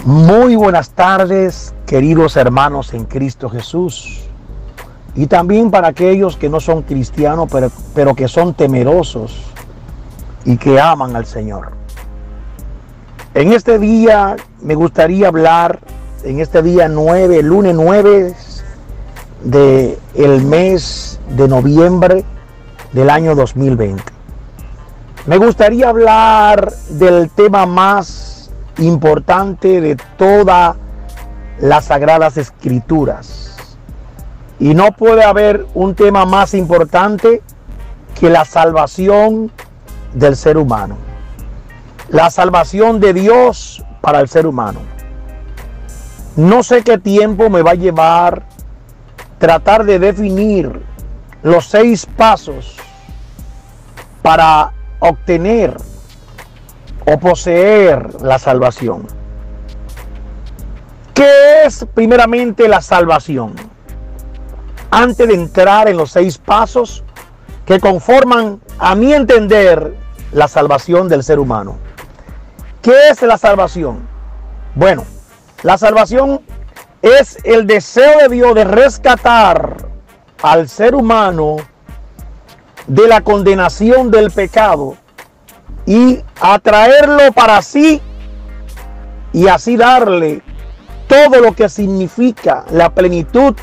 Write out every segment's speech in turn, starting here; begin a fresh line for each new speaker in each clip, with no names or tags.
Muy buenas tardes, queridos hermanos en Cristo Jesús. Y también para aquellos que no son cristianos, pero que son temerosos y que aman al Señor. En este día me gustaría hablar, en este día 9, lunes 9 del mes de noviembre del año 2020. Me gustaría hablar del tema más importante de todas las Sagradas Escrituras. Y no puede haber un tema más importante que la salvación del ser humano. La salvación de Dios para el ser humano. No sé qué tiempo me va a llevar tratar de definir los 6 pasos para obtener o poseer la salvación. ¿Qué es primeramente la salvación? Antes de entrar en los 6 pasos que conforman, a mi entender, la salvación del ser humano. ¿Qué es la salvación? Bueno, la salvación es el deseo de Dios de rescatar al ser humano de la condenación del pecado y atraerlo para sí y así darle todo lo que significa la plenitud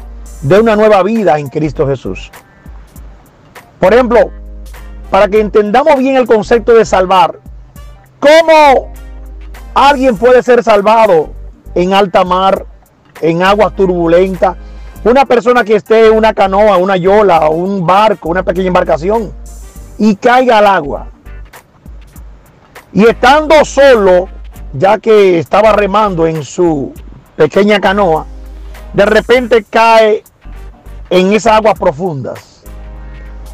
de una nueva vida en Cristo Jesús. Por ejemplo, para que entendamos bien el concepto de salvar, ¿cómo alguien puede ser salvado en alta mar, en aguas turbulentas? Una persona que esté en una canoa, una yola, o un barco, una pequeña embarcación y caiga al agua. Y estando solo, ya que estaba remando en su pequeña canoa, de repente cae en esas aguas profundas.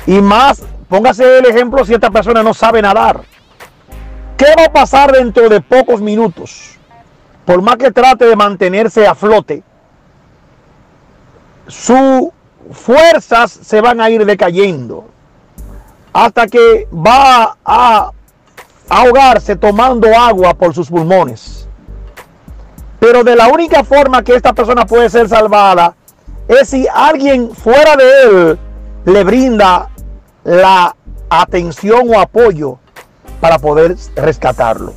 Y más, póngase el ejemplo si esta persona no sabe nadar. ¿Qué va a pasar dentro de pocos minutos? Por más que trate de mantenerse a flote, sus fuerzas se van a ir decayendo hasta que va a ahogarse tomando agua por sus pulmones. Pero de la única forma que esta persona puede ser salvada es si alguien fuera de él le brinda la atención o apoyo para poder rescatarlo.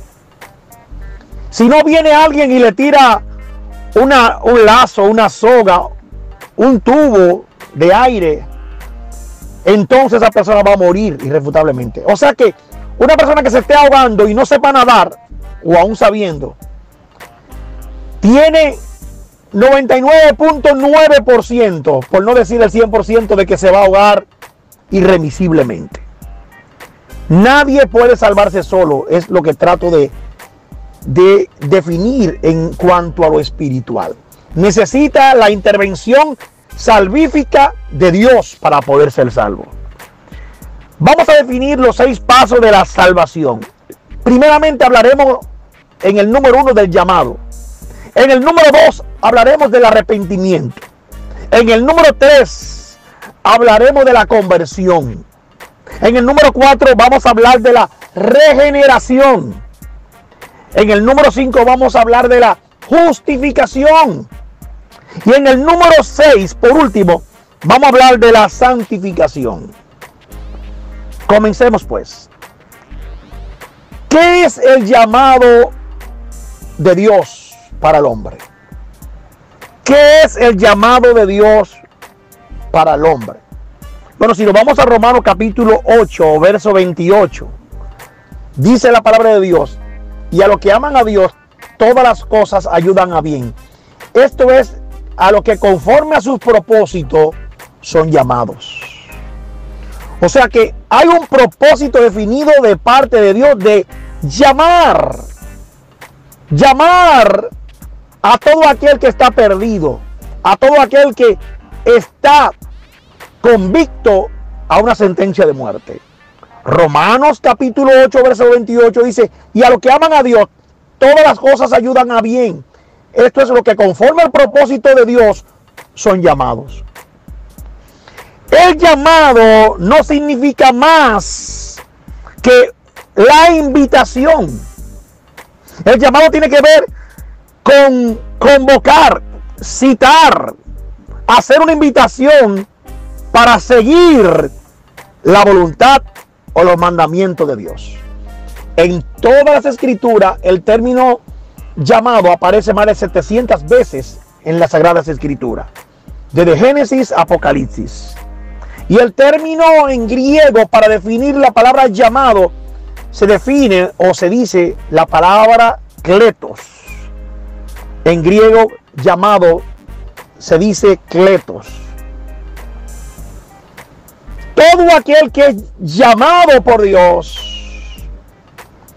Si no viene alguien y le tira un lazo, una soga, un tubo de aire, entonces esa persona va a morir irrefutablemente. O sea que una persona que se esté ahogando y no sepa nadar, o aún sabiendo, tiene 99.9%, por no decir el 100%, de que se va a ahogar irremisiblemente. Nadie puede salvarse solo, es lo que trato de definir en cuanto a lo espiritual. Necesita la intervención salvífica de Dios para poder ser salvo. Vamos a definir los 6 pasos de la salvación. Primeramente hablaremos en el número 1 del llamado. En el número 2 hablaremos del arrepentimiento. En el número 3 hablaremos de la conversión. En el número 4 vamos a hablar de la regeneración. En el número 5 vamos a hablar de la justificación. Y en el número 6, por último, vamos a hablar de la santificación. Comencemos pues. ¿Qué es el llamado de Dios para el hombre? ¿Qué es el llamado de Dios para el hombre? Bueno, si nos vamos a Romanos capítulo 8, verso 28, dice la palabra de Dios: y a los que aman a Dios, todas las cosas ayudan a bien. Esto es, a los que conforme a sus propósitos son llamados. O sea que hay un propósito definido de parte de Dios de llamar a todo aquel que está perdido, a todo aquel que está convicto a una sentencia de muerte. Romanos capítulo 8, verso 28 dice: y a los que aman a Dios, todas las cosas ayudan a bien. Esto es lo que conforme al propósito de Dios son llamados. El llamado no significa más que la invitación. El llamado tiene que ver convocar, citar, hacer una invitación para seguir la voluntad o los mandamientos de Dios. En todas las escrituras, el término llamado aparece más de 700 veces en las Sagradas Escrituras, desde Génesis a Apocalipsis. Y el término en griego para definir la palabra llamado se define o se dice la palabra kletos. En griego llamado se dice kletos. Todo aquel que es llamado por Dios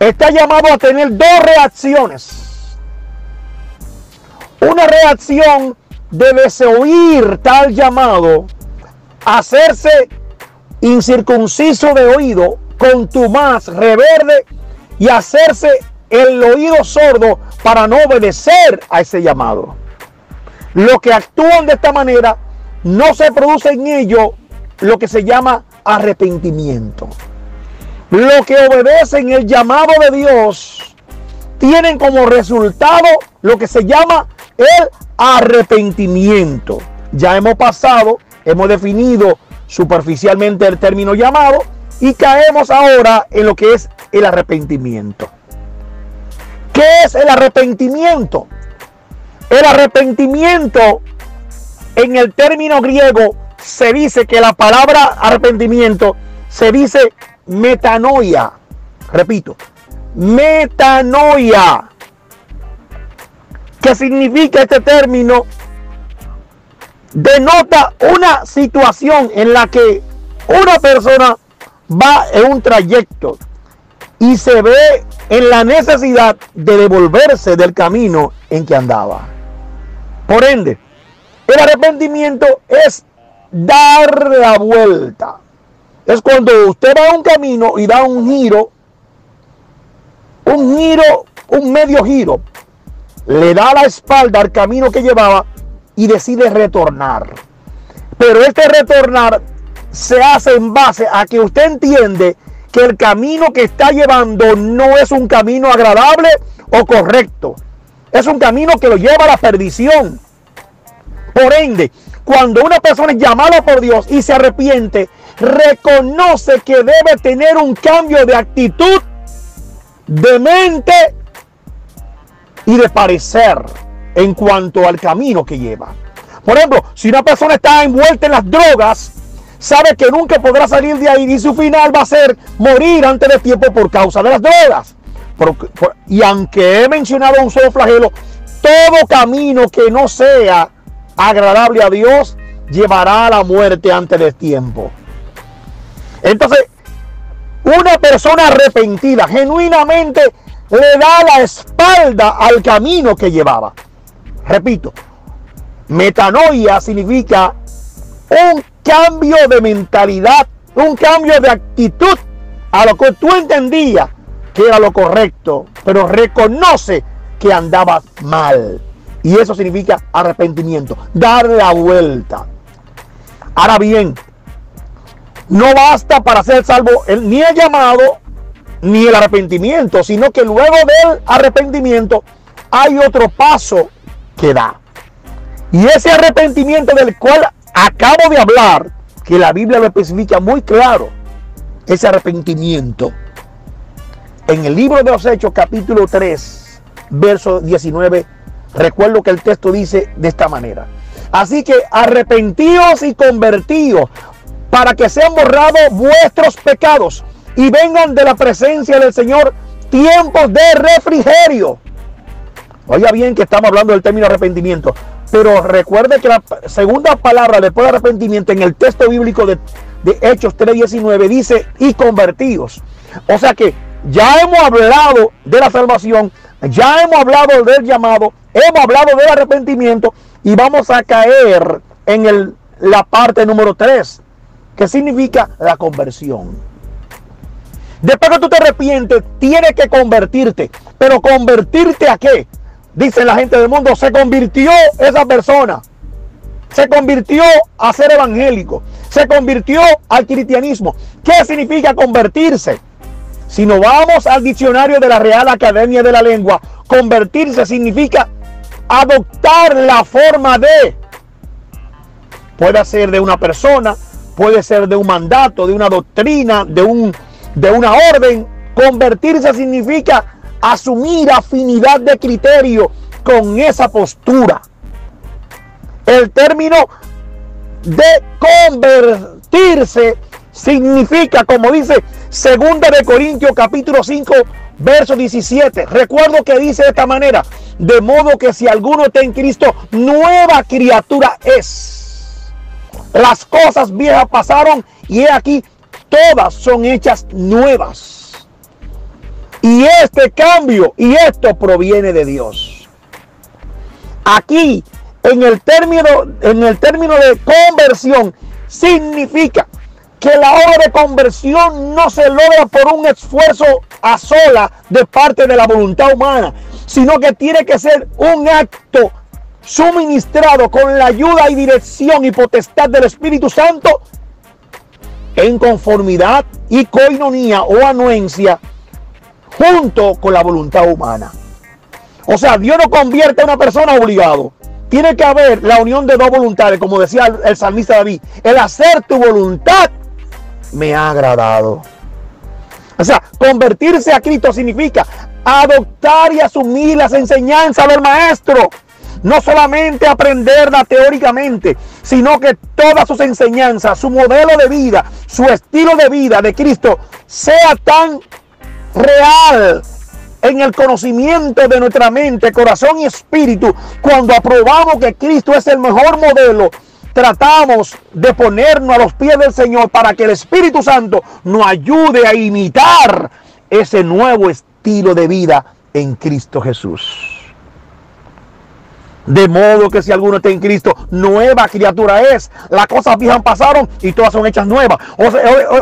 está llamado a tener dos reacciones. Una reacción de desoír tal llamado, hacerse incircunciso de oído, contumaz, rebelde y hacerse el oído sordo para no obedecer a ese llamado. Los que actúan de esta manera no se produce en ellos lo que se llama arrepentimiento. Los que obedecen el llamado de Dios tienen como resultado lo que se llama el arrepentimiento. Ya hemos definido superficialmente el término llamado y caemos ahora en lo que es el arrepentimiento. ¿Qué es el arrepentimiento? El arrepentimiento en el término griego se dice que la palabra arrepentimiento se dice metanoia. Repito, metanoia. ¿Qué significa este término? Denota una situación en la que una persona va en un trayecto y se ve en la necesidad de devolverse del camino en que andaba. Por ende, el arrepentimiento es dar la vuelta. Es cuando usted va a un camino y da un medio giro, le da la espalda al camino que llevaba y decide retornar. Pero este retornar se hace en base a que usted entiende que el camino que está llevando no es un camino agradable o correcto. Es un camino que lo lleva a la perdición. Por ende, cuando una persona es llamada por Dios y se arrepiente, reconoce que debe tener un cambio de actitud, de mente y de parecer en cuanto al camino que lleva. Por ejemplo, si una persona está envuelta en las drogas, sabe que nunca podrá salir de ahí y su final va a ser morir antes de tiempo por causa de las drogas. Y aunque he mencionado un solo flagelo, todo camino que no sea agradable a Dios llevará a la muerte antes de tiempo. Entonces, una persona arrepentida genuinamente le da la espalda al camino que llevaba. Repito, metanoia significa un cambio de mentalidad, un cambio de actitud a lo que tú entendías que era lo correcto, pero reconoce que andabas mal. Y eso significa arrepentimiento, dar la vuelta. Ahora bien, no basta para ser salvo ni el llamado ni el arrepentimiento, sino que luego del arrepentimiento hay otro paso que da. Y ese arrepentimiento del cual acabo de hablar, que la Biblia lo especifica muy claro, ese arrepentimiento. En el libro de los Hechos, capítulo 3, verso 19, recuerdo que el texto dice de esta manera: así que arrepentíos y convertíos para que sean borrados vuestros pecados y vengan de la presencia del Señor tiempos de refrigerio. Oiga bien que estamos hablando del término arrepentimiento, pero recuerde que la segunda palabra después de arrepentimiento en el texto bíblico de Hechos 3:19 dice y convertidos. O sea que ya hemos hablado de la salvación, ya hemos hablado del llamado, hemos hablado del arrepentimiento y vamos a caer en la parte número 3, que significa la conversión. Después que tú te arrepientes, tienes que convertirte. ¿Pero convertirte a qué? Dice la gente del mundo, se convirtió esa persona. Se convirtió a ser evangélico. Se convirtió al cristianismo. ¿Qué significa convertirse? Si nos vamos al diccionario de la Real Academia de la Lengua, convertirse significa adoptar la forma de. Puede ser de una persona, puede ser de un mandato, de una doctrina, de una orden. Convertirse significa asumir afinidad de criterio con esa postura. El término de convertirse significa, como dice 2 Corintios capítulo 5, verso 17. Recuerdo que dice de esta manera: de modo que si alguno está en Cristo, nueva criatura es. Las cosas viejas pasaron y he aquí, todas son hechas nuevas. Y este cambio y esto proviene de Dios. Aquí, en el término de conversión, significa que la obra de conversión no se logra por un esfuerzo a sola de parte de la voluntad humana, sino que tiene que ser un acto suministrado con la ayuda y dirección y potestad del Espíritu Santo, en conformidad y coinonía o anuencia junto con la voluntad humana. O sea, Dios no convierte a una persona obligado. Tiene que haber la unión de dos voluntades, como decía el salmista David: el hacer tu voluntad me ha agradado. O sea, convertirse a Cristo significa adoptar y asumir las enseñanzas del Maestro. No solamente aprenderla teóricamente, sino que todas sus enseñanzas, su modelo de vida, su estilo de vida de Cristo sea tan real en el conocimiento de nuestra mente, corazón y espíritu. Cuando aprobamos que Cristo es el mejor modelo, tratamos de ponernos a los pies del Señor para que el Espíritu Santo nos ayude a imitar ese nuevo estilo de vida en Cristo Jesús. De modo que si alguno está en Cristo, nueva criatura es. Las cosas viejas pasaron y todas son hechas nuevas.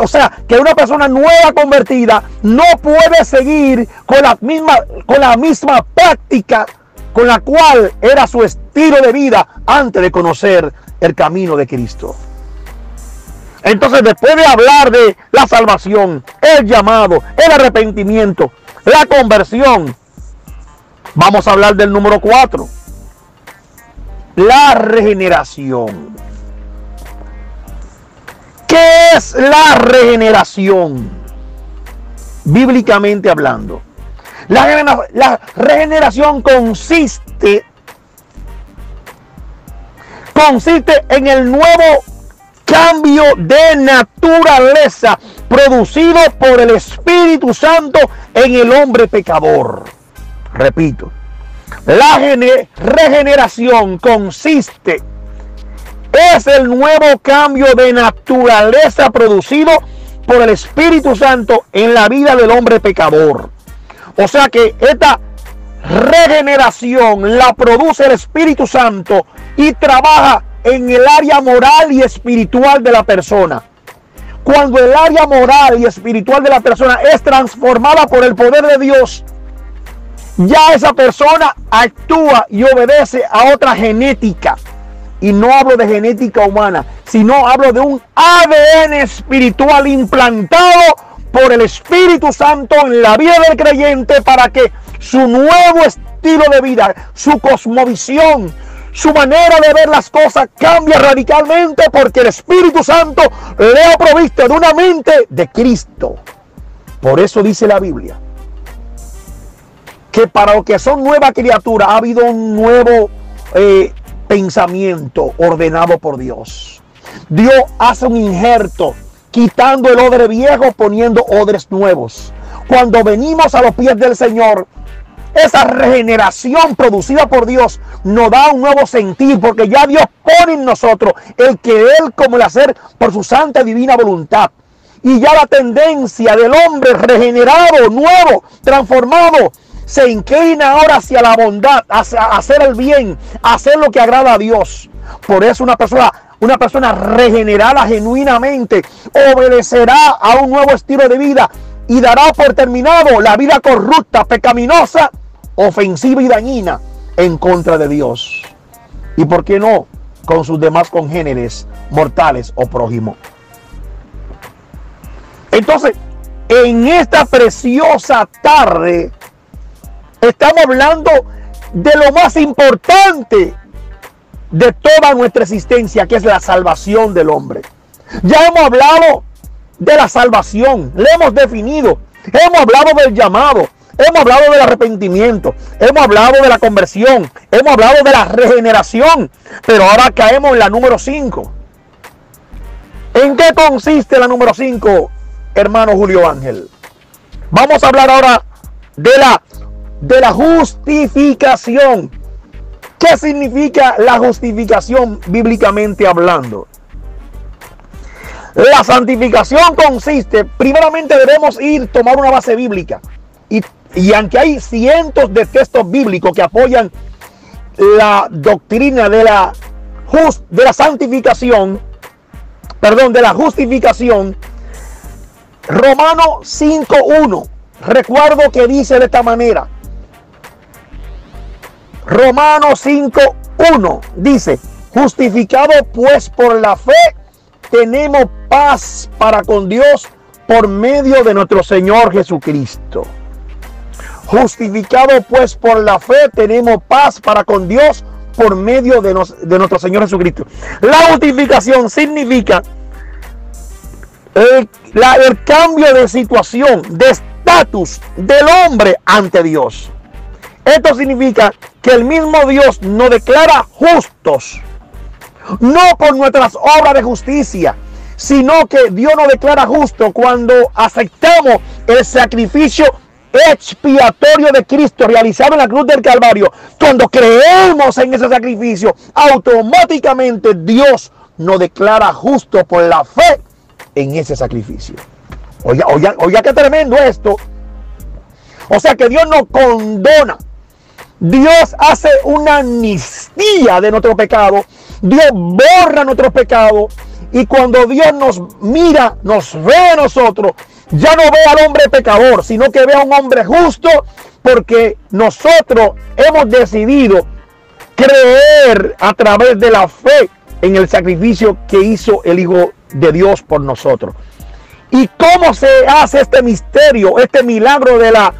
O sea, que una persona nueva convertida no puede seguir con la misma práctica con la cual era su estilo de vida antes de conocer el camino de Cristo. Entonces, después de hablar de la salvación, el llamado, el arrepentimiento, la conversión, vamos a hablar del número 4. La regeneración. ¿Qué es la regeneración? Bíblicamente hablando, la regeneración consiste en el nuevo cambio de naturaleza producido por el Espíritu Santo en el hombre pecador. Repito. La regeneración es el nuevo cambio de naturaleza producido por el Espíritu Santo en la vida del hombre pecador. O sea que esta regeneración la produce el Espíritu Santo y trabaja en el área moral y espiritual de la persona. Cuando el área moral y espiritual de la persona es transformada por el poder de Dios, ya esa persona actúa y obedece a otra genética. Y no hablo de genética humana, sino hablo de un ADN espiritual implantado por el Espíritu Santo en la vida del creyente para que su nuevo estilo de vida, su cosmovisión, su manera de ver las cosas cambie radicalmente, porque el Espíritu Santo le ha provisto de una mente de Cristo. Por eso dice la Biblia que para los que son nueva criatura ha habido un nuevo pensamiento ordenado por Dios. Dios hace un injerto, quitando el odre viejo, poniendo odres nuevos. Cuando venimos a los pies del Señor, esa regeneración producida por Dios nos da un nuevo sentir, porque ya Dios pone en nosotros el querer como el hacer por su santa y divina voluntad. Y ya la tendencia del hombre regenerado, nuevo, transformado, se inclina ahora hacia la bondad, hacia hacer el bien, hacer lo que agrada a Dios. Por eso una persona regenerada genuinamente obedecerá a un nuevo estilo de vida y dará por terminado la vida corrupta, pecaminosa, ofensiva y dañina en contra de Dios. Y por qué no, con sus demás congéneres mortales o prójimos. Entonces, en esta preciosa tarde, estamos hablando de lo más importante de toda nuestra existencia, que es la salvación del hombre. Ya hemos hablado de la salvación, le hemos definido, hemos hablado del llamado, hemos hablado del arrepentimiento, hemos hablado de la conversión, hemos hablado de la regeneración, pero ahora caemos en la número 5. ¿En qué consiste la número 5, hermano Julio Ángel? Vamos a hablar ahora de la justificación. ¿Qué significa la justificación bíblicamente hablando? La santificación consiste, primeramente debemos tomar una base bíblica. Y aunque hay cientos de textos bíblicos que apoyan la doctrina de la santificación, de la justificación, Romanos 5:1, recuerdo que dice de esta manera. Romanos 5:1 dice: justificado pues por la fe, tenemos paz para con Dios por medio de nuestro Señor Jesucristo. Justificado pues por la fe, tenemos paz para con Dios por medio de nuestro Señor Jesucristo. La justificación significa el cambio de situación, de estatus del hombre ante Dios. Esto significa que el mismo Dios nos declara justos, no por nuestras obras de justicia, sino que Dios nos declara justos cuando aceptamos el sacrificio expiatorio de Cristo realizado en la cruz del Calvario. Cuando creemos en ese sacrificio, automáticamente Dios nos declara justos por la fe en ese sacrificio. Oiga, qué tremendo esto. O sea que Dios nos condona. Dios hace una amnistía de nuestro pecado. Dios borra nuestros pecados. Y cuando Dios nos mira, nos ve a nosotros, ya no ve al hombre pecador, sino que ve a un hombre justo, porque nosotros hemos decidido creer a través de la fe en el sacrificio que hizo el Hijo de Dios por nosotros. ¿Y cómo se hace este misterio, este milagro de la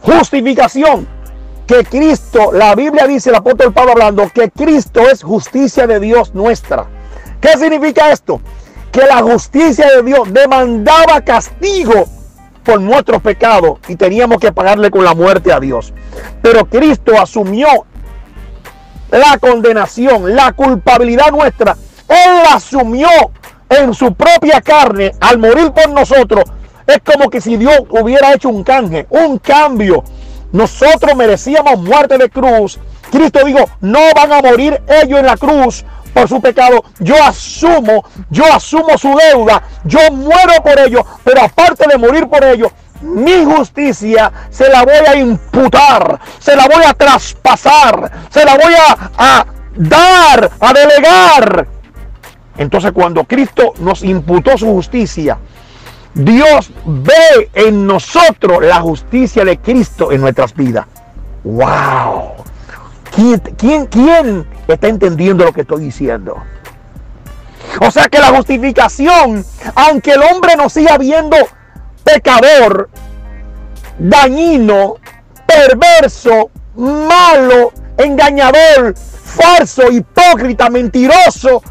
justificación? Que Cristo, la Biblia dice, el apóstol Pablo hablando, que Cristo es justicia de Dios nuestra. ¿Qué significa esto? Que la justicia de Dios demandaba castigo por nuestros pecados y teníamos que pagarle con la muerte a Dios. Pero Cristo asumió la condenación, la culpabilidad nuestra. Él la asumió en su propia carne al morir por nosotros. Es como que si Dios hubiera hecho un canje, un cambio. Nosotros merecíamos muerte de cruz. Cristo dijo, no van a morir ellos en la cruz por su pecado. Yo asumo su deuda. Yo muero por ellos. Pero aparte de morir por ellos, mi justicia se la voy a imputar. Se la voy a traspasar. Se la voy a dar, a delegar. Entonces cuando Cristo nos imputó su justicia, Dios ve en nosotros la justicia de Cristo en nuestras vidas. ¡Wow! ¿Quién está entendiendo lo que estoy diciendo? O sea que la justificación, aunque el hombre nos siga viendo pecador, dañino, perverso, malo, engañador, falso, hipócrita, mentiroso,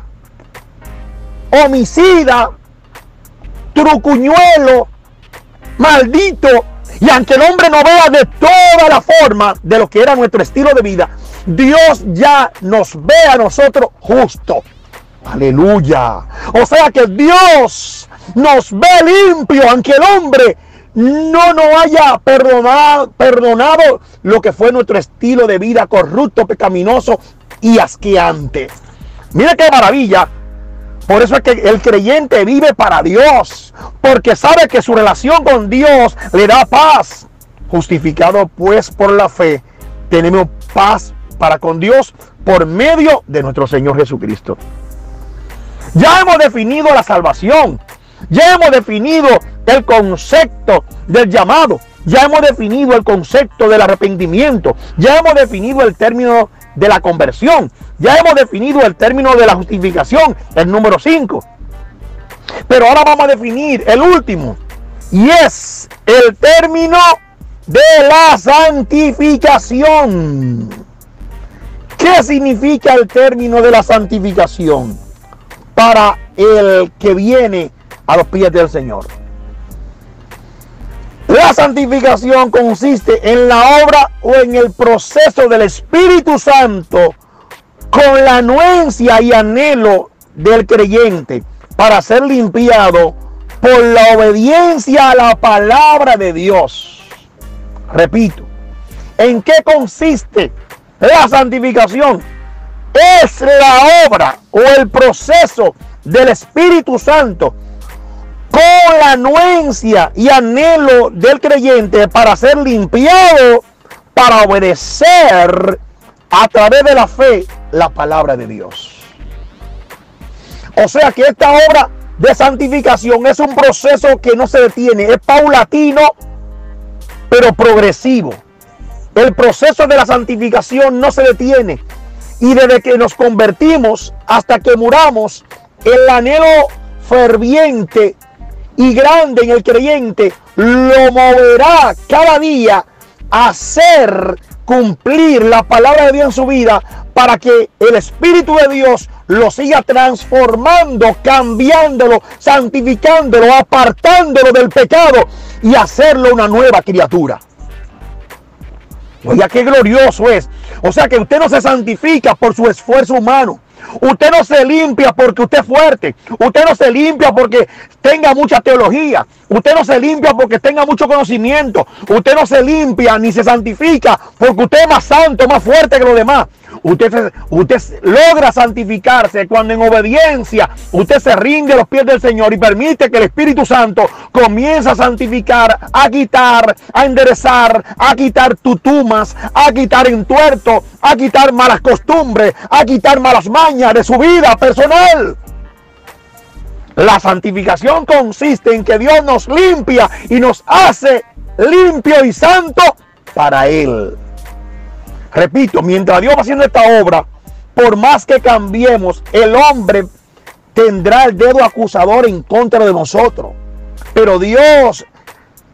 homicida, trucuñuelo, maldito, y aunque el hombre no vea de toda la forma de lo que era nuestro estilo de vida, Dios ya nos ve a nosotros justos. Aleluya. O sea que Dios nos ve limpio, aunque el hombre no nos haya perdonado lo que fue nuestro estilo de vida corrupto, pecaminoso y asqueante. Mira qué maravilla. Por eso es que el creyente vive para Dios, porque sabe que su relación con Dios le da paz. Justificado pues por la fe, tenemos paz para con Dios por medio de nuestro Señor Jesucristo. Ya hemos definido la salvación, ya hemos definido el concepto del llamado, ya hemos definido el concepto del arrepentimiento, ya hemos definido el término de la conversión, ya hemos definido el término de la justificación, el número 5. Pero ahora vamos a definir el último, y es el término de la santificación. ¿Qué significa el término de la santificación para el que viene a los pies del Señor? La santificación consiste en la obra o en el proceso del Espíritu Santo con la anuencia y anhelo del creyente para ser limpiado por la obediencia a la palabra de Dios. Repito, ¿en qué consiste la santificación? Es la obra o el proceso del Espíritu Santo con la anuencia y anhelo del creyente para ser limpiado, para obedecer a través de la fe la palabra de Dios. O sea que esta obra de santificación es un proceso que no se detiene, es paulatino pero progresivo. El proceso de la santificación no se detiene, y desde que nos convertimos hasta que muramos, el anhelo ferviente y grande en el creyente lo moverá cada día a hacer cumplir la palabra de Dios en su vida, para que el Espíritu de Dios lo siga transformando, cambiándolo, santificándolo, apartándolo del pecado y hacerlo una nueva criatura. Oiga, qué glorioso es. O sea que usted no se santifica por su esfuerzo humano. Usted no se limpia porque usted es fuerte. Usted no se limpia porque tenga mucha teología. Usted no se limpia porque tenga mucho conocimiento. Usted no se limpia ni se santifica porque usted es más santo, más fuerte que los demás. Usted logra santificarse cuando en obediencia usted se rinde a los pies del Señor y permite que el Espíritu Santo comience a santificar, a quitar, a enderezar, a quitar tutumas, a quitar entuertos, a quitar malas costumbres, a quitar malas mañas de su vida personal. La santificación consiste en que Dios nos limpia y nos hace limpio y santo para Él. Repito, mientras Dios va haciendo esta obra, por más que cambiemos, el hombre tendrá el dedo acusador en contra de nosotros. Pero Dios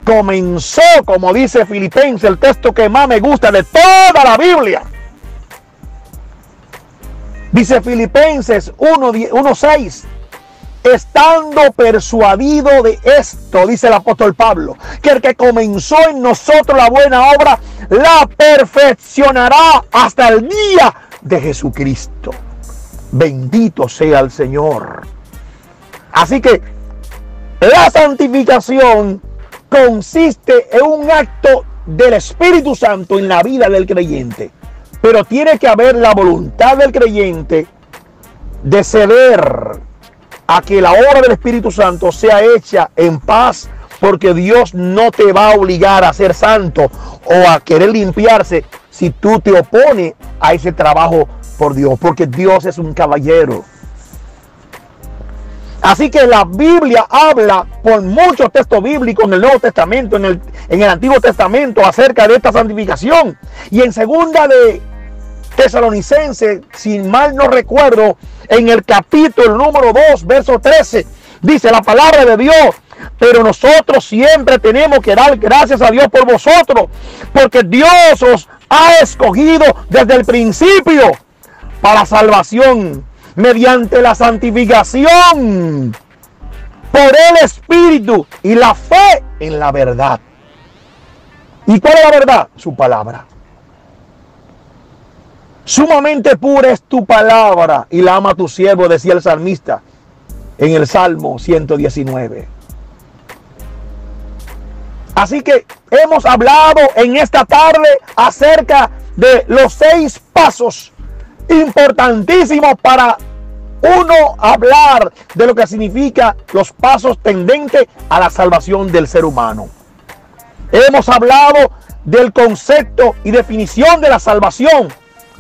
comenzó, como dice Filipenses, el texto que más me gusta de toda la Biblia. Dice Filipenses 1:6. Estando persuadido de esto, dice el apóstol Pablo, que el que comenzó en nosotros la buena obra, la perfeccionará hasta el día de Jesucristo. Bendito sea el Señor. Así que la santificación consiste en un acto del Espíritu Santo en la vida del creyente. Pero tiene que haber la voluntad del creyente de ceder a que la obra del Espíritu Santo sea hecha en paz, porque Dios no te va a obligar a ser santo o a querer limpiarse si tú te opones a ese trabajo por Dios, porque Dios es un caballero. Así que la Biblia habla por muchos textos bíblicos en el Nuevo Testamento, en el Antiguo Testamento, acerca de esta santificación. Y en segunda de Tesalonicenses, si mal no recuerdo, en el capítulo número 2, verso 13, dice la palabra de Dios: pero nosotros siempre tenemos que dar gracias a Dios por vosotros, porque Dios os ha escogido desde el principio para salvación, mediante la santificación por el Espíritu y la fe en la verdad. ¿Y cuál es la verdad? Su palabra. Sumamente pura es tu palabra y la ama tu siervo, decía el salmista en el Salmo 119. Así que hemos hablado en esta tarde acerca de los 6 pasos importantísimos para uno hablar de lo que significa los pasos tendentes a la salvación del ser humano. Hemos hablado del concepto y definición de la salvación,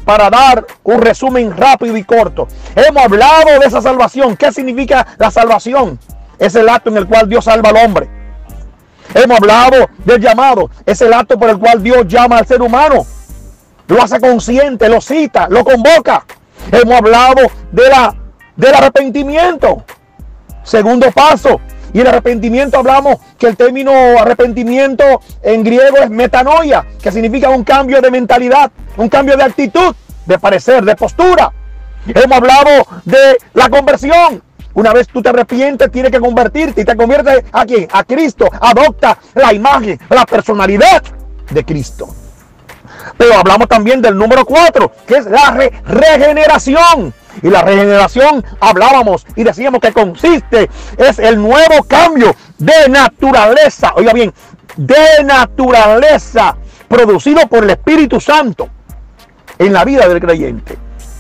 para dar un resumen rápido y corto. Hemos hablado de esa salvación. ¿Qué significa la salvación? Es el acto en el cual Dios salva al hombre. Hemos hablado del llamado. Es el acto por el cual Dios llama al ser humano. Lo hace consciente, lo cita, lo convoca. Hemos hablado del arrepentimiento. Segundo paso. Y el arrepentimiento, hablamos que el término arrepentimiento en griego es metanoia, que significa un cambio de mentalidad, un cambio de actitud, de parecer, de postura. Hemos hablado de la conversión. Una vez tú te arrepientes, tienes que convertirte y te conviertes ¿a quién? A Cristo. Adopta la imagen, la personalidad de Cristo. Pero hablamos también del número 4, que es la regeneración. Y la regeneración hablábamos y decíamos que consiste, es el nuevo cambio de naturaleza. Oiga bien, de naturaleza producido por el Espíritu Santo en la vida del creyente.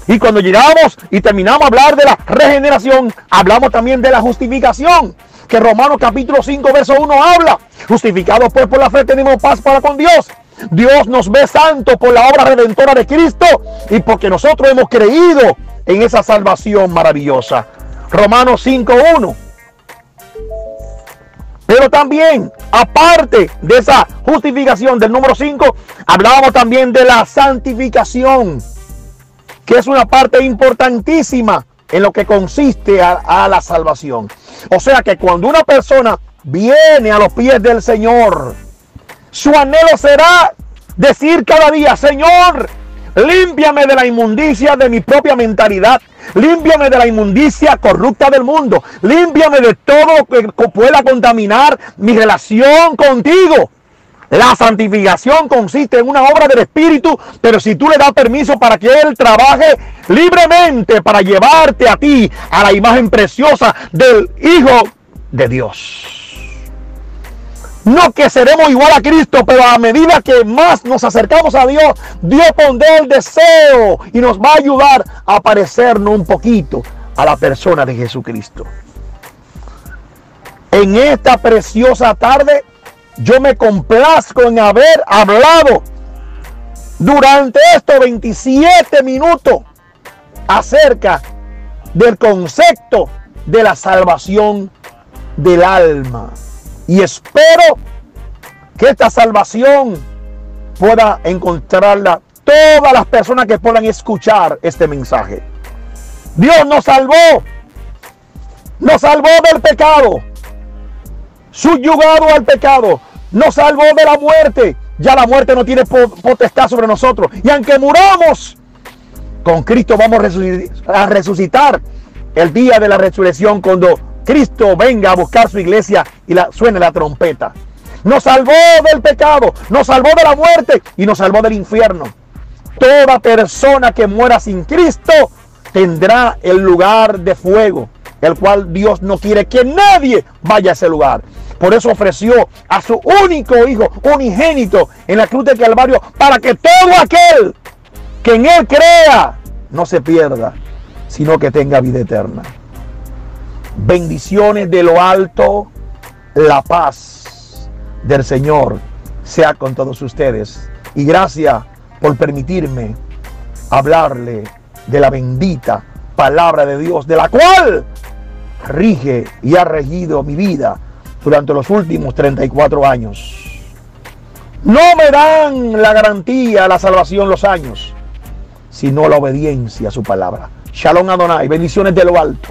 Y cuando llegamos y terminamos a hablar de la regeneración, hablamos también de la justificación, que Romanos capítulo 5 verso 1 habla. Justificados pues por la fe tenemos paz para con Dios. Dios nos ve santo por la obra redentora de Cristo y porque nosotros hemos creído en esa salvación maravillosa. Romanos 5:1. Pero también, aparte de esa justificación del número 5, hablábamos también de la santificación, que es una parte importantísima en lo que consiste a la salvación. O sea que cuando una persona viene a los pies del Señor, su anhelo será decir cada día: Señor, límpiame de la inmundicia de mi propia mentalidad, límpiame de la inmundicia corrupta del mundo, límpiame de todo lo que pueda contaminar mi relación contigo. La santificación consiste en una obra del Espíritu, pero si tú le das permiso para que Él trabaje libremente para llevarte a ti a la imagen preciosa del Hijo de Dios. No que seremos igual a Cristo, pero a medida que más nos acercamos a Dios, Dios pondrá el deseo y nos va a ayudar a parecernos un poquito a la persona de Jesucristo. En esta preciosa tarde, yo me complazco en haber hablado durante estos 27 minutos acerca del concepto de la salvación del alma. Y espero que esta salvación pueda encontrarla todas las personas que puedan escuchar este mensaje. Dios nos salvó del pecado, subyugado al pecado, nos salvó de la muerte. Ya la muerte no tiene potestad sobre nosotros. Y aunque muramos, con Cristo vamos a resucitar el día de la resurrección, cuando Cristo venga a buscar su iglesia y suene la trompeta. Nos salvó del pecado, nos salvó de la muerte y nos salvó del infierno. Toda persona que muera sin Cristo tendrá el lugar de fuego, el cual Dios no quiere que nadie vaya a ese lugar. Por eso ofreció a su único Hijo unigénito en la cruz del Calvario, para que todo aquel que en Él crea no se pierda, sino que tenga vida eterna. Bendiciones de lo alto, la paz del Señor sea con todos ustedes. Y gracias por permitirme hablarle de la bendita palabra de Dios, de la cual rige y ha regido mi vida durante los últimos 34 años. No me dan la garantía, la salvación, los años, sino la obediencia a su palabra. Shalom Adonai, bendiciones de lo alto.